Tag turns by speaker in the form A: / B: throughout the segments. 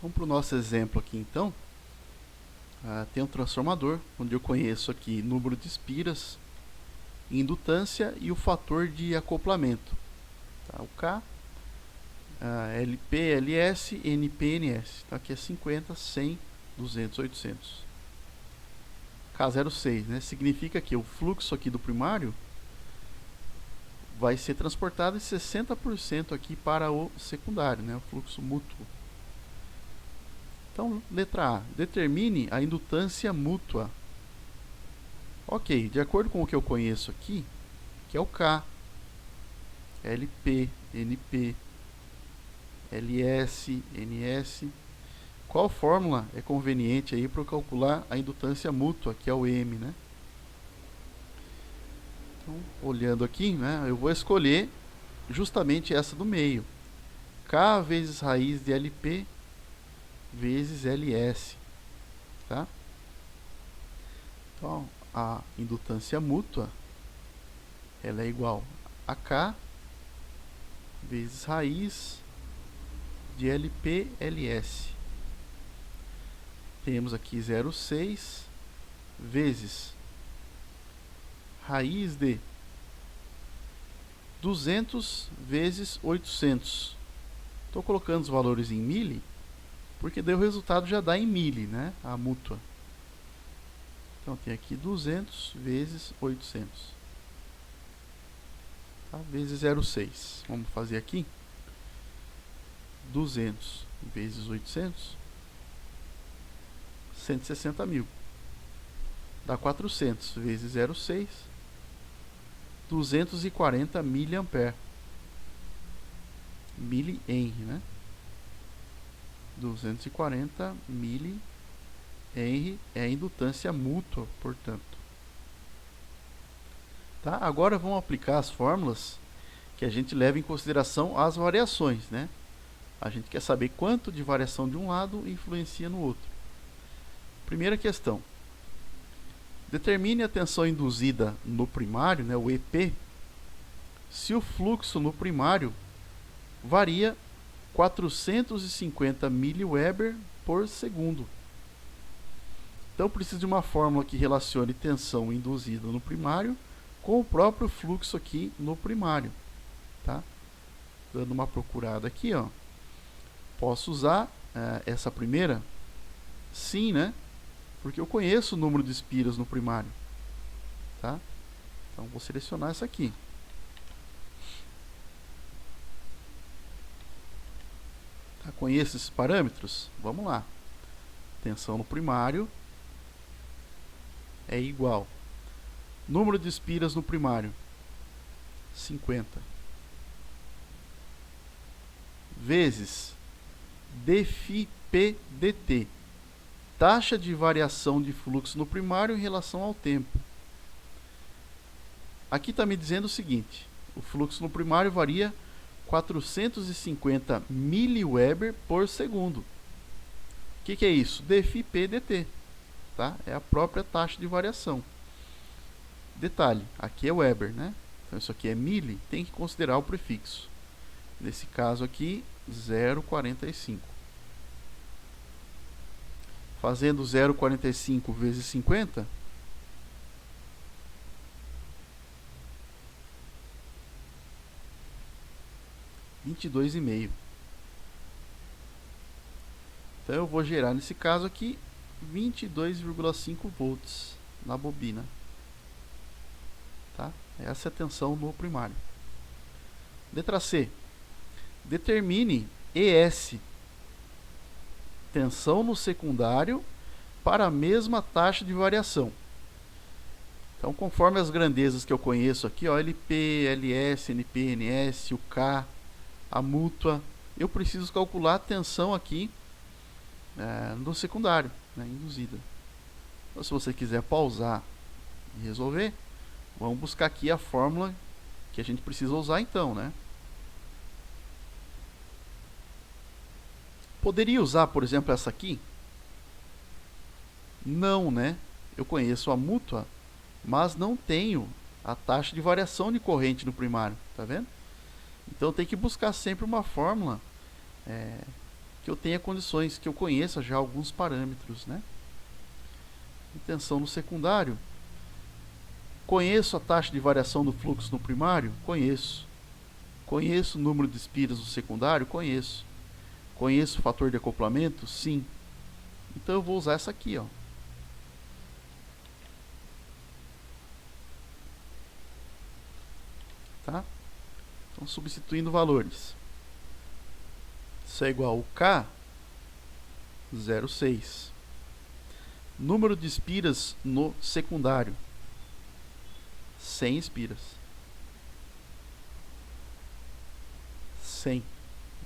A: Vamos para o nosso exemplo aqui então. Tem um transformador, onde eu conheço aqui número de espiras, indutância e o fator de acoplamento. Tá? O K, LP, LS, NP, NS. Então aqui é 50, 100, 200, 800. K06, né? Significa que o fluxo aqui do primário vai ser transportado em 60% aqui para o secundário, né? O fluxo mútuo. Então, letra A, determine a indutância mútua. Ok, de acordo com o que eu conheço aqui, que é o K, LP, NP, LS, NS, qual fórmula é conveniente aí para calcular a indutância mútua, que é o M, né? Então, olhando aqui, né, eu vou escolher justamente essa do meio. K vezes raiz de LP vezes LS, tá? Então, a indutância mútua, ela é igual a K vezes raiz de LP, LS. Temos aqui 0,6 vezes raiz de 200 vezes 800. Estou colocando os valores em mili, porque daí o resultado já dá em mili, né? A mútua. Então tem aqui 200 vezes 800. Tá? Vezes 0,6. Vamos fazer aqui. 200 vezes 800. 160 mil. Dá 400 vezes 0,6. 240 miliampere. Milihenry, né? 240 milihenry é a indutância mútua, portanto. Tá? Agora vamos aplicar as fórmulas que a gente leva em consideração as variações, né? A gente quer saber quanto de variação de um lado influencia no outro. Primeira questão. Determine a tensão induzida no primário, né, o EP, se o fluxo no primário varia 450 mW por segundo. Então, preciso de uma fórmula que relacione tensão induzida no primário com o próprio fluxo aqui no primário. Tá? Dando uma procurada aqui, ó. Posso usar essa primeira? Sim, né? Porque eu conheço o número de espiras no primário. Tá? Então, vou selecionar essa aqui. Tá? Conheço esses parâmetros? Vamos lá. Tensão no primário é igual. Número de espiras no primário, 50. Vezes dφp dt. Taxa de variação de fluxo no primário em relação ao tempo. Aqui está me dizendo o seguinte. O fluxo no primário varia 450 mW por segundo. O que é isso? dφp dt. Tá? É a própria taxa de variação. Detalhe, aqui é Weber, né? Então isso aqui é mili, tem que considerar o prefixo. Nesse caso aqui, 0,45. Fazendo 0,45 vezes 50, $22,5. Então eu vou gerar nesse caso aqui 22,5 volts na bobina. Tá? Essa é a tensão no primário. Letra C. Determine ES, tensão no secundário, para a mesma taxa de variação. Então, conforme as grandezas que eu conheço aqui, ó, LP, LS, NP, NS, o K, a mútua, eu preciso calcular a tensão aqui no secundário, né, induzida. Então, se você quiser pausar e resolver, vamos buscar aqui a fórmula que a gente precisa usar então, né? Poderia usar, por exemplo, essa aqui? Não, né? Eu conheço a mútua, mas não tenho a taxa de variação de corrente no primário, tá vendo? Então tem que buscar sempre uma fórmula que eu tenha condições, que eu conheça já alguns parâmetros, né? Tensão no secundário. Conheço a taxa de variação do fluxo no primário? Conheço. Conheço o número de espiras no secundário? Conheço. Conheço o fator de acoplamento? Sim. Então eu vou usar essa aqui, ó. Tá? Então, substituindo valores. Isso é igual ao K 0,6. Número de espiras no secundário: 100 espiras. 100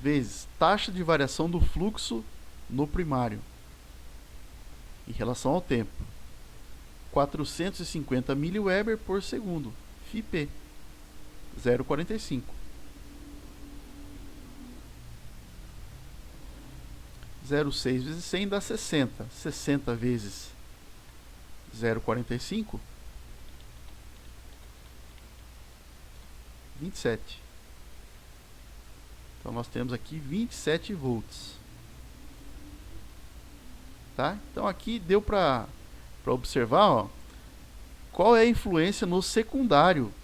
A: vezes taxa de variação do fluxo no primário em relação ao tempo: 450 mWb por segundo, φp 0,45. 0,6 vezes 100 dá 60. 60 vezes 0,45, 27. Então nós temos aqui 27 volts. Tá? Então aqui deu para observar, ó, qual é a influência no secundário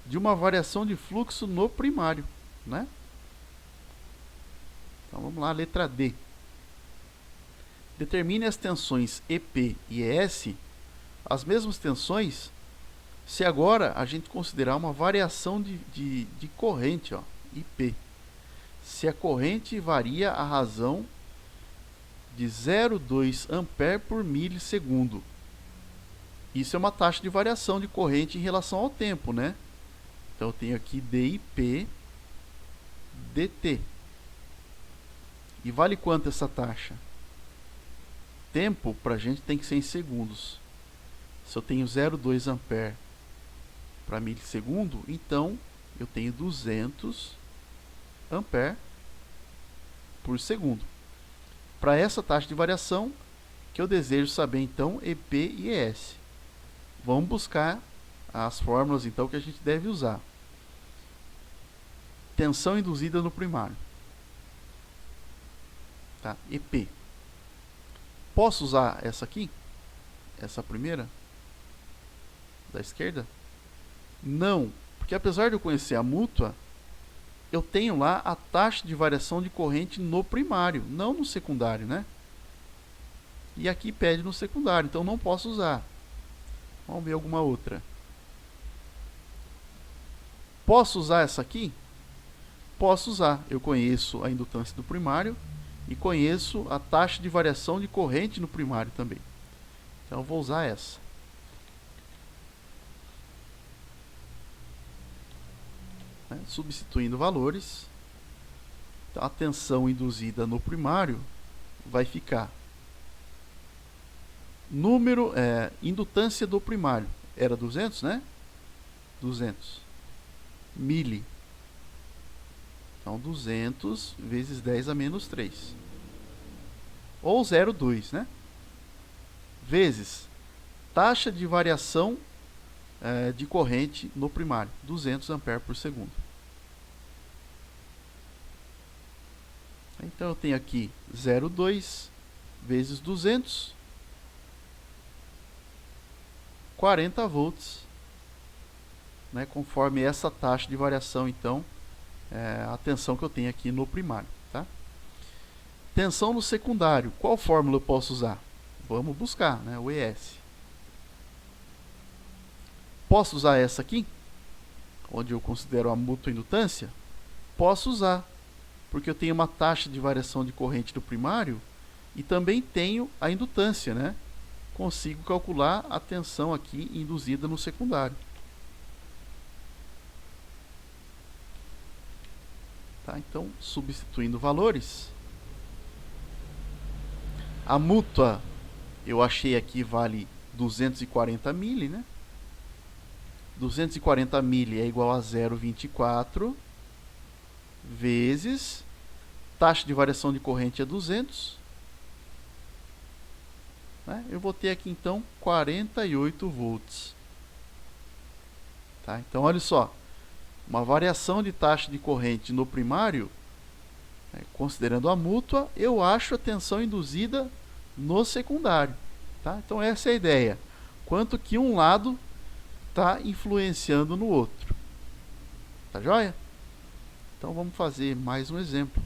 A: de uma variação de fluxo no primário, né? Então vamos lá, letra D. Determine as tensões EP e ES, as mesmas tensões, se agora a gente considerar uma variação de corrente, ó, IP. Se a corrente varia a razão de 0,2 ampere por milissegundo. Isso é uma taxa de variação de corrente em relação ao tempo, né? Então eu tenho aqui DIP dt. E vale quanto essa taxa? Tempo para a gente tem que ser em segundos. Se eu tenho 0,2 ampere para milissegundo, então eu tenho 200 ampere por segundo. Para essa taxa de variação que eu desejo saber, então, EP e ES. Vamos buscar as fórmulas, então, que a gente deve usar. Tensão induzida no primário. Tá? EP. Posso usar essa aqui? Essa primeira? Da esquerda? Não, porque apesar de eu conhecer a mútua, eu tenho lá a taxa de variação de corrente no primário, não no secundário, né? E aqui pede no secundário, então não posso usar. Vamos ver alguma outra. Posso usar essa aqui? Posso usar. Eu conheço a indutância do primário e conheço a taxa de variação de corrente no primário também. Então eu vou usar essa. Substituindo valores, então, a tensão induzida no primário vai ficar indutância do primário era 200, né? 200 mili. Então 200 vezes 10 a menos 3 ou 0,2, né? Vezes taxa de variação de corrente no primário, 200 ampere por segundo. Então eu tenho aqui 0,2 vezes 200, 40 volts, né, conforme essa taxa de variação, então, a tensão que eu tenho aqui no primário. Tá? Tensão no secundário, qual fórmula eu posso usar? Vamos buscar, né, o ES. Posso usar essa aqui, onde eu considero a mútua indutância? Posso usar, porque eu tenho uma taxa de variação de corrente do primário e também tenho a indutância, né? Consigo calcular a tensão aqui induzida no secundário. Tá? Então, substituindo valores, a mútua eu achei aqui vale 240 mili, né? 240 mili é igual a 0,24 vezes taxa de variação de corrente é 200. Né? Eu vou ter aqui então 48 volts. Tá? Então olha só, uma variação de taxa de corrente no primário Considerando a mútua, eu acho a tensão induzida no secundário. Tá? Então essa é a ideia. Quanto que um lado está influenciando no outro. Tá joia? Então vamos fazer mais um exemplo.